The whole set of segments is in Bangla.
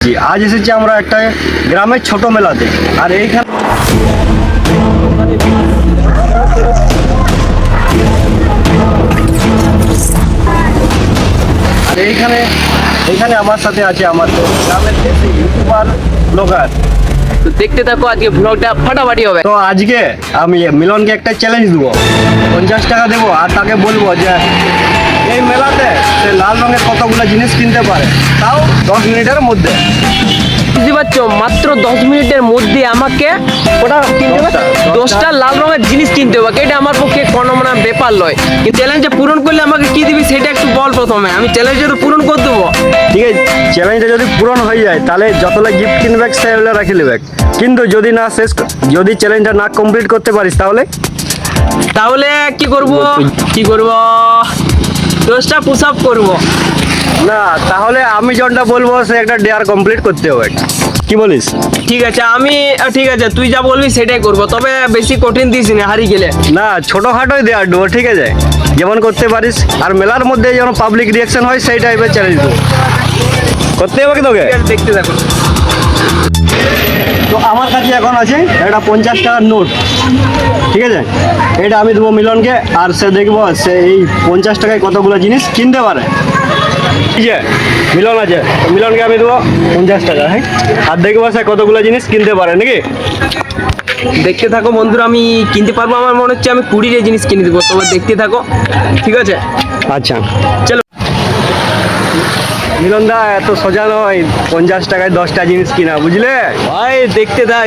জি, আজ এসেছি আমরা একটা গ্রামের ছোট মেলাতে। আর এইখানে এইখানে আমার সাথে আছে আমার গ্রামের দেশি ইউটিউবার ব্লগার। তো দেখতে থাকো, আজকে ব্লগটা ফাটাফাটি হবে। তো আজকে আমি মিলনকে একটা চ্যালেঞ্জ দেবো, 50 টাকা দেবো আর তাকে বলবো যে এই মেলাতে সে লাল রঙের কতগুলো জিনিস কিনতে পারে, তাও 10 মিনিটের মধ্যে। বুঝতে পারছো, মাত্র 10 মিনিটের মধ্যে আমাকে ওটা কিনতে হবে, 10টা লাল রঙের জিনিস কিনতে হবে। এটা আমার পক্ষে কোনো মানে ব্যাপার নয়। কিন্তু চ্যালেঞ্জটা পূরণ করলে আমাকে কি দিবি সেটা একটু বল প্রথমে। আমি চ্যালেঞ্জটা তো পূরণ করে দেবো। ঠিক আছে, চ্যালেঞ্জটা যদি পূরণ হয়ে যায় তাহলে যতটা গিফট কিনবে সেগুলো রাখি নেবে। কিন্তু যদি চ্যালেঞ্জটা না কমপ্লিট করতে পারিস তাহলে কি করব 10টা পুশ আপ করবো। না, তাহলে আমি যেটা বলবো সে একটা ডেয়ার কমপ্লিট করতে হবে। কি বলিস? ঠিক আছে, ঠিক আছে, তুই যা বলবি সেটাই করবো, তবে বেশি কঠিন দিস না হারিয়ে গেলে। না, ছোটোখাটোই দেওয়ার দেবো, ঠিক আছে, যেমন করতে পারিস। আর মেলার মধ্যে যেমন পাবলিক রিয়াকশন হয় সেই টাইপের চ্যালেঞ্জ দেবো, করতে হবে কি তোকে? দেখতে থাকো। তো আমার কাছে এখন আছে একটা 50 টাকার নোট, ঠিক আছে, এটা আমি দেবো মিলনকে। আর সে দেখবো সে এই 50 টাকায় কতগুলো জিনিস কিনতে পারে। ঠিক আছে, মিলন আছে, তো মিলনকে আমি দেবো 50 টাকা, হ্যাঁ, আর দেখবো সে কতগুলো জিনিস কিনতে পারে নাকি। দেখতে থাকো বন্ধুরা, আমি কিনতে পারবো। আমার মনে হচ্ছে আমি 20 জিনিস কিনে দেবো, তোমরা দেখতে থাকো, ঠিক আছে? আচ্ছা চলো। মিলন দা, এত সোজা নয় 50 টাকায় 10টা জিনিস কিনা, বুঝলে ভাই? দেখতে থাক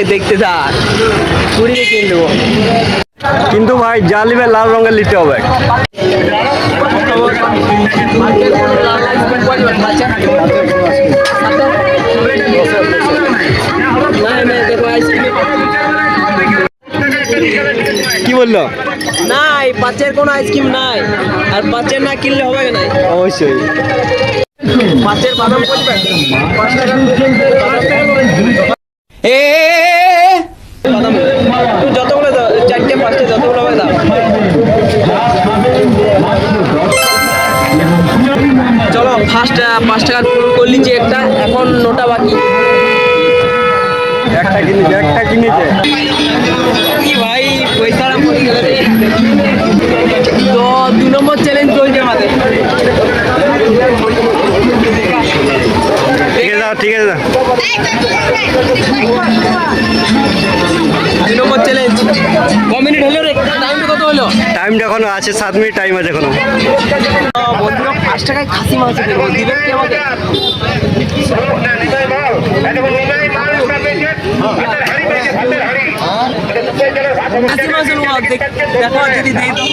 20 কিনে দেবো। কিন্তু ভাই যা নিবে লাল রঙের নিতে হবে। কি বললো? নাই, 5-এর কোনো আইসক্রিম নাই, আর 5-এর না কিনলে হবে না। অবশ্যই 5-এর বাদাম পড়বে 5 টাকা। বাদাম তুই যতগুলো দাও, 4টে 5টে যতগুলো হবে দাও। চলো, ফার্স্ট 5 টাকা করলি যে একটা, এখন 9টা বাকি। একটা কিনেছে কি ভাই, পয়সাটা পড়ে গেল রে। তো 2 নম্বর চ্যালেঞ্জ চলছে আমাদের। ঠিক আছে 2 নম্বর চ্যালেঞ্জ। ক মিনিট হলো রে? টাইমটা কত হলো? টাইমটা এখনো আছে, 7 মিনিট টাইম আছে এখনো। বন্ধুরা, 5 টাকায় খাসি মাংস কিনবো, দিবেন কি আমাকে? খাসি মাংস নেবো, দেখো যদি দিই তো।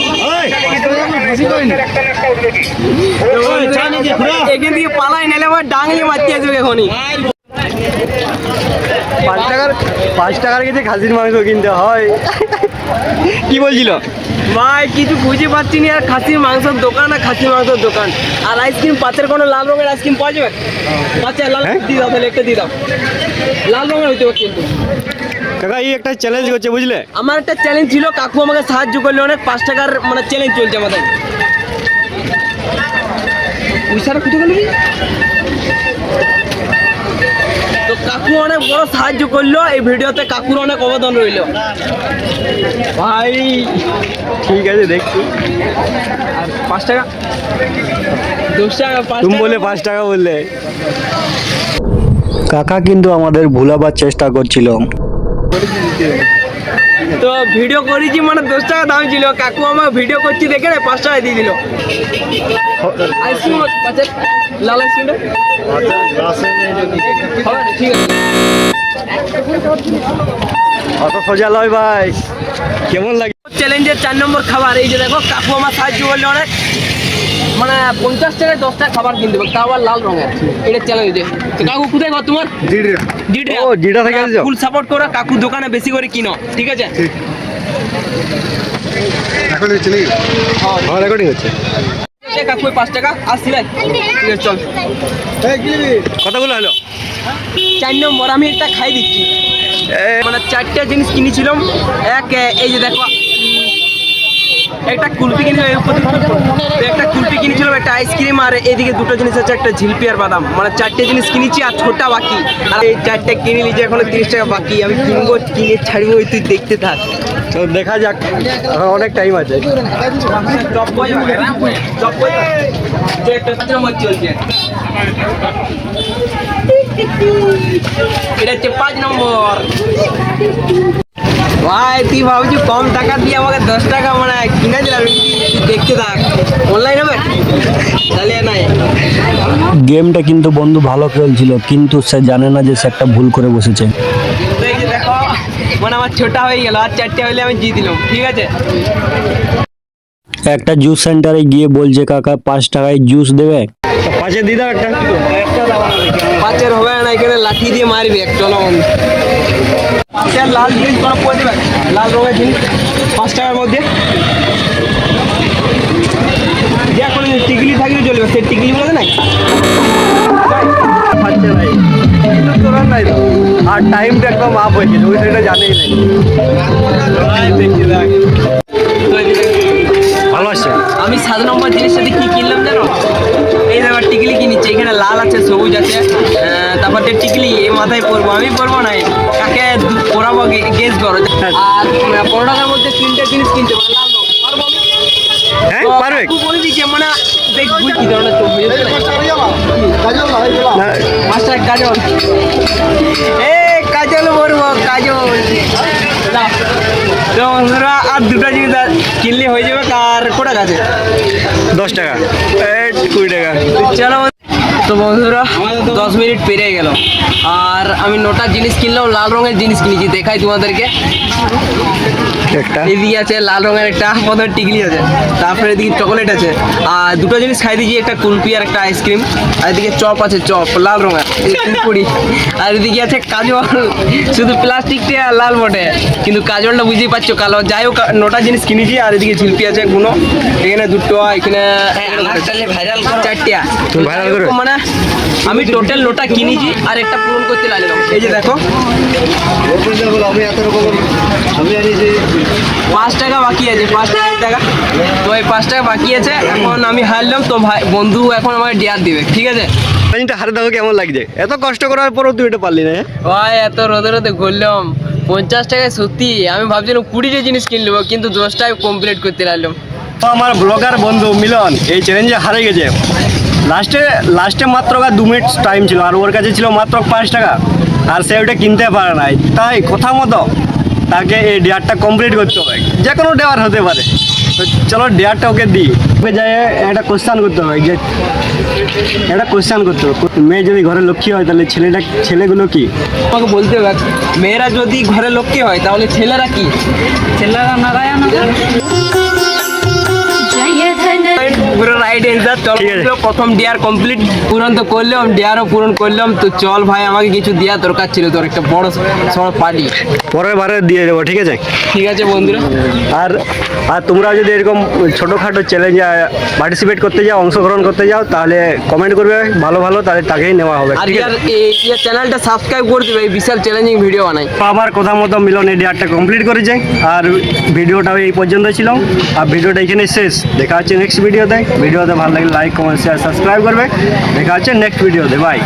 এখান থেকে পালাই নাহলে আমার ডাঙলি মারতে আসবে এখনই। 5 টাকার কিছু খাসির মাংস কিনতে হয়? কি বলছিল ভাই? কিছু বুঝে পাচ্ছি না। আর খাসির মাংসের দোকান, আর খাসির মাংসের দোকান, আর আইসক্রিম 5-এর কোনো লাল রঙের আইসক্রিম পাওয়া যাবে? 5-এর লাল দিয়ে দাও, তাহলে একটা দিয়ে দাও, লাল রঙের হইতে হবে। কিন্তু কাকা, এই একটা চ্যালেঞ্জ করছে, বুঝলে? আমার একটা চ্যালেঞ্জ ছিল, কাকু আমাকে সাহায্য করলে অনেক। 5 টাকার মানে চ্যালেঞ্জ চলছে আমাদের। পয়সাটা কোথায় গেল? তো কাকু অনেক বড় সাহায্য করলো এই ভিডিওতে, কাকুর অনেক অবদান রইল ভাই। ঠিক আছে, দেখছি। 5 টাকা 10 টাকা 5 তুমি বলে 5 টাকা বললে। কাকা কিন্তু আমাদের ভুলাবার চেষ্টা করছিল। তো ভিডিও করেছি মানে 10 টাকা দাম ছিল, কাকু আমার ভিডিও করছি দেখে 5 টাকা দিয়ে দিল। আইসক্রিম লাল আইসক্রিমটা ঠিক আছে। অত সোজা লয় ভাই, কেমন লাগে? চ্যালেঞ্জের 4 নম্বর খাবার। এই যে দেখো, কাকু আমার সাহায্য করলে অনেক, মানে 50 টাকায় 10টা খাবার কিনতে পারবে, তাও আবার লাল রঙের। এটা চ্যালেঞ্জ। তো কাকু কোথায় ঘর তোমার? জিডা থেকে আসছো? ফুল সাপোর্ট করো, কাকু দোকানে বেশি করে কিনো, ঠিক আছে? এখন হচ্ছে নাকি? হ্যাঁ, রেকর্ডিং হচ্ছে। কাকু 5 টাকা আসছি ভাই, ঠিক আছে চল। কতগুলো হলো? 4 নম্বর আমি একটা খাই দিচ্ছি। মানে 4টে জিনিস কিনেছিলাম। এই যে দেখো, একটা কুলফি কিনেছিলাম এর উপর থেকে তো একটা কুলফি কিনেছিলাম, একটা আইসক্রিম, আর এদিকে দুটো জিনিস আছে, একটা ঝিলপি আর বাদাম, মানে চারটে জিনিস কিনেছি আর ছোটা বাকি। আর এই চারটে কিনে নিয়েছি, এখনো 30 টাকা বাকি। আমি কিনবো, কিনে ছাড়বো, ওই তুই দেখতে থাক। তো দেখা যাক, এখন অনেক টাইম আছে। যে একটা নম্বর চলছে, এটা হচ্ছে 5 নম্বর। ভাই তুই ভাবছি কম টাকা দিয়ে আমাকে 10 টাকা মানে কিনে দিলাম, তুই দেখতে থাক। অনলাইন হবে তাহলে নাই। গেমটা কিন্তু বন্ধু ভালো খেলছিল, কিন্তু সে জানে না যে সে একটা ভুল করে বসেছে। তো এই যে দেখো, মানে আমার ছোটা হয়ে গেল, আর 4টে হলে আমি জিতে দিলাম, ঠিক আছে। একটা জুস সেন্টারে গিয়ে বলছে কাকা 5 টাকায় জুস দেবে। তো 5-এ দিয়ে দাও একটা। 5-এর হবে না, এখানে লাঠি দিয়ে মারবি এক। চলো বন্ধু, এটা লাল জিনিস তোরা পরে দেবে, লাল রঙের জিনিস 5 টাকার মধ্যে। যে কোনো টিকলি থাকলে চলবে, সেই টিকলিগুলো না পাচ্ছে ভাই, কিন্তু তোরা নাই তো। আর টাইমটা একদম আপ হয়ে গেছে, ওই সাইডে জানেই নাই। ভালো আছে। আমি 7 নম্বর জিনিস সাথে কি কিনলাম জানো? এই দেখো টিকলি কিনেছি, এখানে লাল আছে, সবুজ আছে, তারপর যে টিকলি এই মাথায় পরবো, আমি পরবো না, কাকে পরাবো গেস করো। আর 15 টাকার মধ্যে 3টে জিনিস কিনতে পারবো, লাল রঙ পারবো আমি? হ্যাঁ তো পারবে। কাকু বলে দিচ্ছে, মানে দেখ বুঝ কি ধরনের চোখ বুঝেছো না? মাস্টার কাজল, এ কাজল পরবো, কাজল। নাও। তো বন্ধুরা আর দুটো জিনিস কিনলে হয়ে যাবে। আর কোটা কাছে 10 টাকা, 20 টাকা। চলো। তো বন্ধুরা 10 মিনিট পেরিয়ে গেল, আর আমি 9টা জিনিস কিনলাম, লাল রঙের জিনিস কিনেছি, দেখাই তোমাদেরকে। একটা এদিকে আছে লাল রঙের একটা প্রথমে টিকলি আছে, তারপরে এদিকে চকলেট আছে, আর দুটো জিনিস খাই দিয়েছি, একটা কুলফি আর একটা আইসক্রিম। আর এদিকে চপ আছে, চপ লাল রঙের কুড়ি। আর এদিকে আছে কাজল, শুধু প্লাস্টিকটা লাল বটে, কিন্তু কাজলটা বুঝতেই পারছো কালো। যাই হোক 9টা জিনিস কিনেছি, আর এদিকে ঝিলপি আছে গুনো, এখানে 2টো, এখানে 4টে। ভাইরাল করো। মানে আমি টোটাল 9টা কিনেছি, আর একটা পূরণ করতে লাগলাম। এই যে দেখো আমি এত রকম আমি জানি যে 5 টাকা বাকি আছে, 5 টাকা। তো এই 5 টাকা বাকি আছে, এখন আমি হারলাম। তো ভাই বন্ধু এখন আমাকে ডেয়ার দিবে, ঠিক আছে। জিনিসটা হারে দেখো কেমন লাগছে, এত কষ্ট করার পরও তুই এটা পারলি না। ভাই এত রোদে রোদে ঘুরলাম, 50 টাকায় সত্যি আমি ভাবছিলাম 20টা জিনিস কিনে নেবো, কিন্তু 10টায় কমপ্লিট করতে লাগলাম। তো আমার ব্লগার বন্ধু মিলন এই চ্যালেঞ্জে হারে গেছে। লাস্টে মাত্র 2 মিনিট টাইম ছিল, আর ওর কাছে ছিল মাত্র 5 টাকা, আর সে ওটা কিনতে পারে নাই। তাই কথা মতো তাকে এই ডেয়ারটা কমপ্লিট করতে হবে, যে কোনো ডেয়ার হতে পারে। তো চলো ডেয়ারটা ওকে দিই। ওকে যাই একটা কোশ্চেন করতে হবে, যে একটা কোশ্চেন করতে হবে, মেয়ে যদি ঘরে লক্ষ্মী হয় তাহলে ছেলেগুলো কি? আমাকে বলতে হবে, মেয়েরা যদি ঘরে লক্ষ্মী হয় তাহলে ছেলেরা কি? ছেলেরা নারায়ণ। পুরো রাইট অ্যান্সার। চল ঠিক আছে। প্রথম ডিয়ার কমপ্লিট পূরণ তো করলাম, ডিয়ারও পূরণ করলাম। তো চল ভাই, আমাকে কিছু দেওয়া দরকার ছিল, তোর একটা বড় সড় পার্টি। পরের বারে দিয়ে দেবো, ঠিক আছে? ঠিক আছে বন্ধুরা। আর তোমরা যদি এরকম ছোটোখাটো চ্যালেঞ্জে পার্টিসিপেট করতে যাও, অংশগ্রহণ করতে যাও, তাহলে কমেন্ট করবে ভালো ভালো, তাহলে তাকেই নেওয়া হবে, আর ঠিক ইয়ার আছে? এই চ্যানেলটা সাবস্ক্রাইব করে দিবে, এই বিশাল চ্যালেঞ্জিং ভিডিও বানাই। তো আমার কথা মতো মিলন এই ডেয়ারটা কমপ্লিট করেছে, আর ভিডিওটাও এই পর্যন্ত ছিল, আর ভিডিওটা এখানে শেষ। দেখা হচ্ছে নেক্সট ভিডিওতে। ভিডিওতে ভালো লাগলে লাইক, কমেন্ট, শেয়ার, সাবস্ক্রাইব করবে। দেখা হচ্ছে নেক্সট ভিডিওতে, বাই।